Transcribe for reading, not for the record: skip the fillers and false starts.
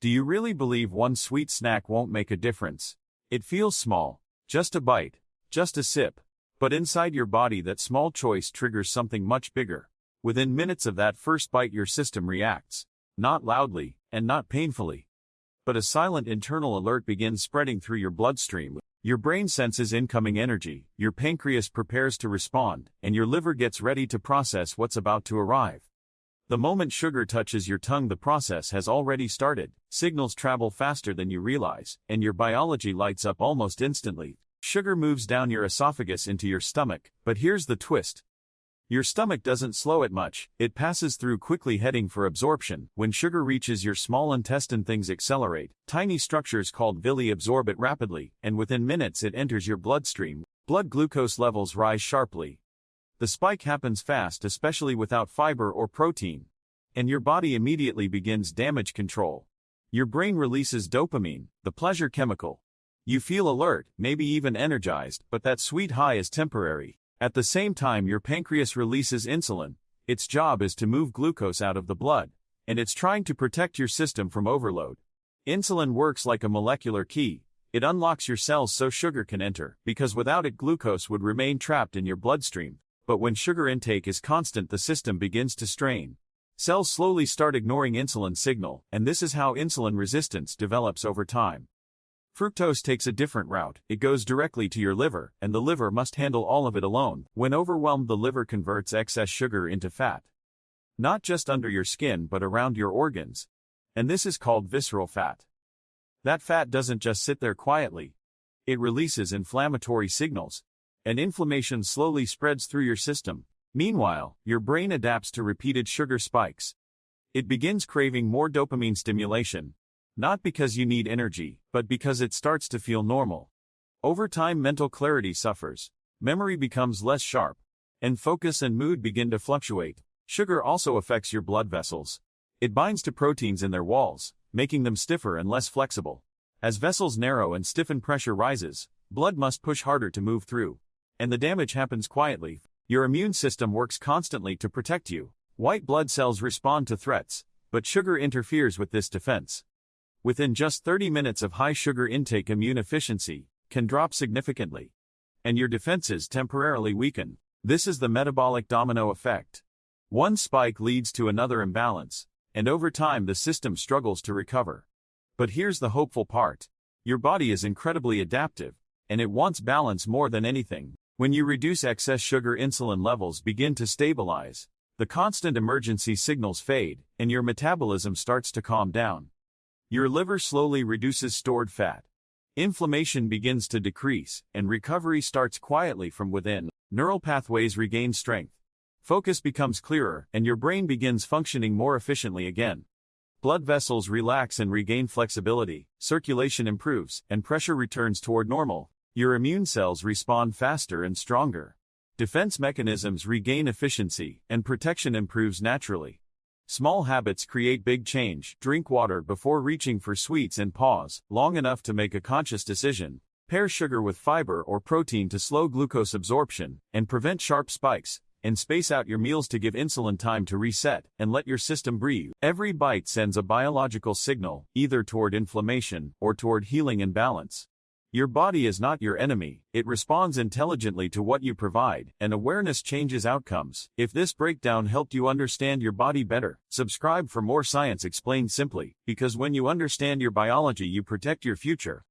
Do you really believe one sweet snack won't make a difference? It feels small, just a bite, just a sip, but inside your body that small choice triggers something much bigger. Within minutes of that first bite your system reacts, not loudly, and not painfully, but a silent internal alert begins spreading through your bloodstream. Your brain senses incoming energy, your pancreas prepares to respond, and your liver gets ready to process what's about to arrive. The moment sugar touches your tongue, the process has already started. Signals travel faster than you realize, and your biology lights up almost instantly. Sugar moves down your esophagus into your stomach, but here's the twist. Your stomach doesn't slow it much, it passes through quickly, heading for absorption. When sugar reaches your small intestine, things accelerate. Tiny structures called villi absorb it rapidly, and within minutes it enters your bloodstream. Blood glucose levels rise sharply. The spike happens fast, especially without fiber or protein, and your body immediately begins damage control. Your brain releases dopamine, the pleasure chemical. You feel alert, maybe even energized, but that sweet high is temporary. At the same time, your pancreas releases insulin. Its job is to move glucose out of the blood, and it's trying to protect your system from overload. Insulin works like a molecular key. It unlocks your cells so sugar can enter, because without it glucose would remain trapped in your bloodstream. But when sugar intake is constant, the system begins to strain. Cells slowly start ignoring insulin signal, and this is how insulin resistance develops over time. Fructose takes a different route. It goes directly to your liver, and the liver must handle all of it alone. When overwhelmed, the liver converts excess sugar into fat. Not just under your skin but around your organs. And this is called visceral fat. That fat doesn't just sit there quietly. It releases inflammatory signals, and inflammation slowly spreads through your system. Meanwhile, your brain adapts to repeated sugar spikes. It begins craving more dopamine stimulation, not because you need energy, but because it starts to feel normal. Over time, mental clarity suffers, memory becomes less sharp, and focus and mood begin to fluctuate. Sugar also affects your blood vessels. It binds to proteins in their walls, making them stiffer and less flexible. As vessels narrow and stiffen, pressure rises, blood must push harder to move through. And the damage happens quietly. Your immune system works constantly to protect you. White blood cells respond to threats, but sugar interferes with this defense. Within just 30 minutes of high sugar intake, immune efficiency can drop significantly, and your defenses temporarily weaken. This is the metabolic domino effect. One spike leads to another imbalance, and over time the system struggles to recover. But here's the hopeful part. Your body is incredibly adaptive, and it wants balance more than anything. When you reduce excess sugar, insulin levels begin to stabilize, the constant emergency signals fade, and your metabolism starts to calm down. Your liver slowly reduces stored fat. Inflammation begins to decrease, and recovery starts quietly from within. Neural pathways regain strength. Focus becomes clearer, and your brain begins functioning more efficiently again. Blood vessels relax and regain flexibility, circulation improves, and pressure returns toward normal. Your immune cells respond faster and stronger. Defense mechanisms regain efficiency, and protection improves naturally. Small habits create big change. Drink water before reaching for sweets and pause long enough to make a conscious decision. Pair sugar with fiber or protein to slow glucose absorption and prevent sharp spikes. And space out your meals to give insulin time to reset and let your system breathe. Every bite sends a biological signal, either toward inflammation or toward healing and balance. Your body is not your enemy, it responds intelligently to what you provide, and awareness changes outcomes. If this breakdown helped you understand your body better, subscribe for more science explained simply, because when you understand your biology, you protect your future.